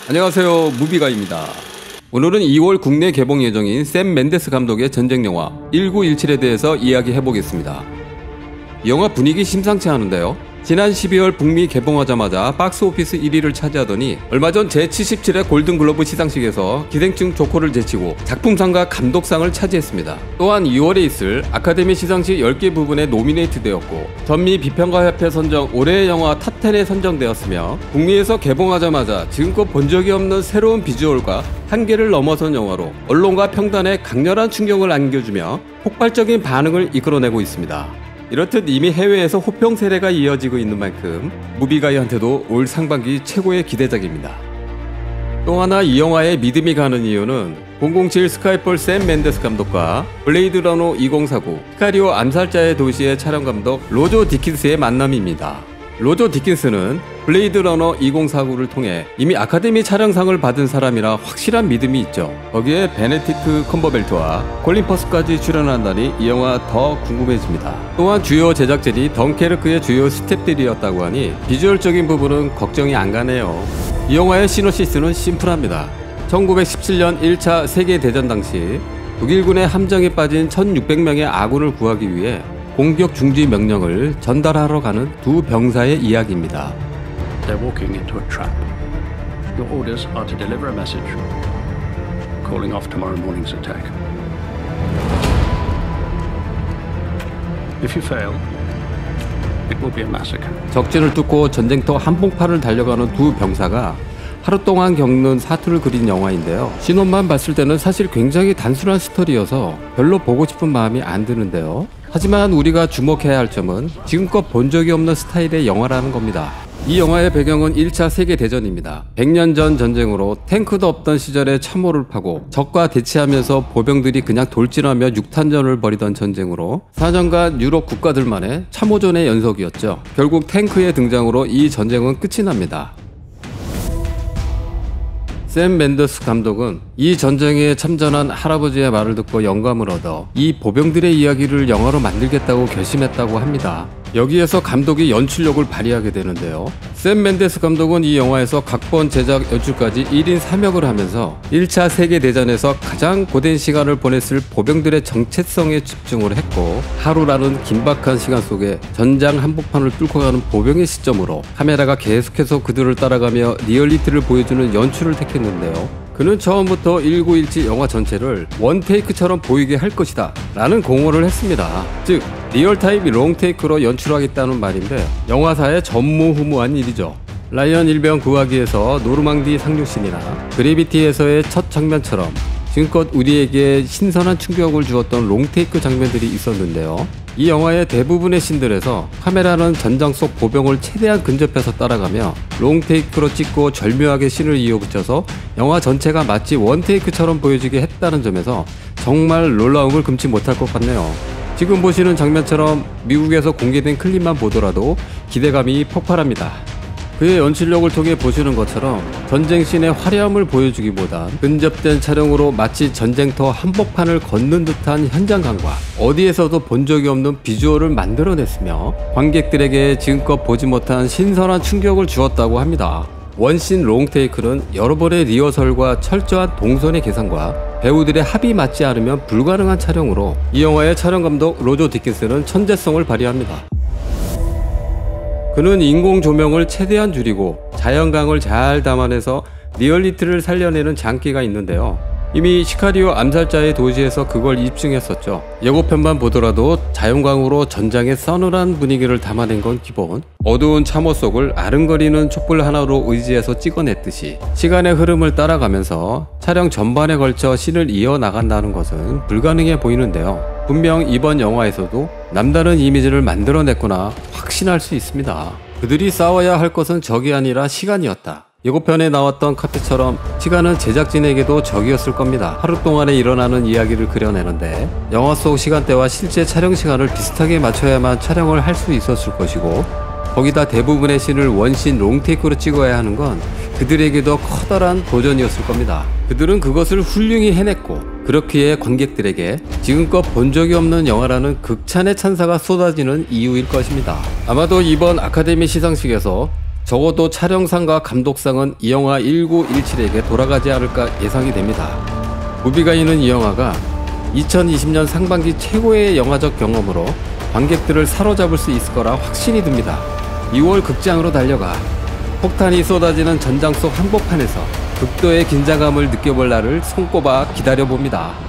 안녕하세요, 무비가입니다. 오늘은 2월 국내 개봉 예정인 샘 맨데스 감독의 전쟁 영화 1917에 대해서 이야기해보겠습니다. 이 영화 분위기 심상치 않은데요. 지난 12월 북미 개봉하자마자 박스오피스 1위를 차지하더니 얼마 전 제77회 골든글로브 시상식에서 기생충 조커를 제치고 작품상과 감독상을 차지했습니다. 또한 2월에 있을 아카데미 시상식 10개 부분에 노미네이트 되었고 전미 비평가협회 선정 올해의 영화 탑10에 선정되었으며 북미에서 개봉하자마자 지금껏 본 적이 없는 새로운 비주얼과 한계를 넘어선 영화로 언론과 평단에 강렬한 충격을 안겨주며 폭발적인 반응을 이끌어내고 있습니다. 이렇듯 이미 해외에서 호평 세례가 이어지고 있는 만큼 무비가이한테도 올 상반기 최고의 기대작입니다. 또 하나 이 영화에 믿음이 가는 이유는 007 스카이폴 샘 맨데스 감독과 블레이드 러너 2049 시카리오 암살자의 도시의 촬영 감독 로저 디킨스의 만남입니다. 로저 디킨스는 블레이드 러너 2049를 통해 이미 아카데미 촬영상을 받은 사람이라 확실한 믿음이 있죠. 거기에 베네딕트 컴버벨트와 콜린 퍼스까지 출연한다니 이 영화 더 궁금해집니다. 또한 주요 제작진이 덩케르크의 주요 스태프들이었다고 하니 비주얼적인 부분은 걱정이 안 가네요. 이 영화의 시놉시스는 심플합니다. 1917년 1차 세계대전 당시 독일군의 함정에 빠진 1600명의 아군을 구하기 위해 공격 중지 명령을 전달하러 가는 두 병사의 이야기입니다. They're walking into a trap. Your orders are to deliver a message, calling off tomorrow morning's attack. If you fail, it will be a massacre. 적진을 뚫고 전쟁터 한복판을 달려가는 두 병사가 하루 동안 겪는 사투를 그린 영화인데요. 신혼만 봤을 때는 사실 굉장히 단순한 스토리여서 별로 보고 싶은 마음이 안 드는데요. 하지만 우리가 주목해야 할 점은 지금껏 본 적이 없는 스타일의 영화라는 겁니다. 이 영화의 배경은 1차 세계대전입니다. 100년 전 전쟁으로 탱크도 없던 시절에 참호를 파고 적과 대치하면서 보병들이 그냥 돌진하며 육탄전을 벌이던 전쟁으로 4년간 유럽 국가들만의 참호전의 연속이었죠. 결국 탱크의 등장으로 이 전쟁은 끝이 납니다. 샘 맨데스 감독은 이 전쟁에 참전한 할아버지의 말을 듣고 영감을 얻어 이 보병들의 이야기를 영화로 만들겠다고 결심했다고 합니다. 여기에서 감독이 연출력을 발휘하게 되는데요. 샘 맨데스 감독은 이 영화에서 각본, 제작, 연출까지 1인 3역을 하면서 1차 세계대전에서 가장 고된 시간을 보냈을 보병들의 정체성에 집중을 했고 하루라는 긴박한 시간 속에 전장 한복판을 뚫고 가는 보병의 시점으로 카메라가 계속해서 그들을 따라가며 리얼리티를 보여주는 연출을 택했는데요. 그는 처음부터 1917 영화 전체를 원테이크처럼 보이게 할 것이다 라는 공언을 했습니다. 즉 리얼타임 롱테이크로 연출하겠다는 말인데 영화사의 전무후무한 일이죠. 라이언 일병 구하기에서 노르망디 상륙신이나 그래비티에서의 첫 장면처럼 지금껏 우리에게 신선한 충격을 주었던 롱테이크 장면들이 있었는데요. 이 영화의 대부분의 씬들에서 카메라는 전장 속 보병을 최대한 근접해서 따라가며 롱테이크로 찍고 절묘하게 씬을 이어붙여서 영화 전체가 마치 원테이크처럼 보여지게 했다는 점에서 정말 놀라움을 금치 못할 것 같네요. 지금 보시는 장면처럼 미국에서 공개된 클립만 보더라도 기대감이 폭발합니다. 그의 연출력을 통해 보시는 것처럼 전쟁 씬의 화려함을 보여주기보단 근접된 촬영으로 마치 전쟁터 한복판을 걷는 듯한 현장감과 어디에서도 본 적이 없는 비주얼을 만들어냈으며 관객들에게 지금껏 보지 못한 신선한 충격을 주었다고 합니다. 원씬 롱테이크는 여러 번의 리허설과 철저한 동선의 계산과 배우들의 합이 맞지 않으면 불가능한 촬영으로 이 영화의 촬영감독 로저 디킨스는 천재성을 발휘합니다. 그는 인공 조명을 최대한 줄이고 자연광을 잘 담아내서 리얼리티를 살려내는 장기가 있는데요. 이미 시카리오 암살자의 도시에서 그걸 입증했었죠. 예고편만 보더라도 자연광으로 전장의 서늘한 분위기를 담아낸 건 기본, 어두운 참호 속을 아른거리는 촛불 하나로 의지해서 찍어냈듯이 시간의 흐름을 따라가면서 촬영 전반에 걸쳐 씬을 이어나간다는 것은 불가능해 보이는데요. 분명 이번 영화에서도 남다른 이미지를 만들어냈구나 확신할 수 있습니다. 그들이 싸워야 할 것은 적이 아니라 시간이었다. 예고편에 나왔던 카트처럼 시간은 제작진에게도 적이었을 겁니다. 하루 동안에 일어나는 이야기를 그려내는데 영화 속 시간대와 실제 촬영 시간을 비슷하게 맞춰야만 촬영을 할 수 있었을 것이고 거기다 대부분의 씬을 원씬 롱테이크로 찍어야 하는 건 그들에게도 커다란 도전이었을 겁니다. 그들은 그것을 훌륭히 해냈고 그렇기에 관객들에게 지금껏 본 적이 없는 영화라는 극찬의 찬사가 쏟아지는 이유일 것입니다. 아마도 이번 아카데미 시상식에서 적어도 촬영상과 감독상은 이 영화 1917에게 돌아가지 않을까 예상이 됩니다. 무비가 있는 이 영화가 2020년 상반기 최고의 영화적 경험으로 관객들을 사로잡을 수 있을 거라 확신이 듭니다. 2월 극장으로 달려가 폭탄이 쏟아지는 전장 속 한복판에서 극도의 긴장감을 느껴볼 날을 손꼽아 기다려봅니다.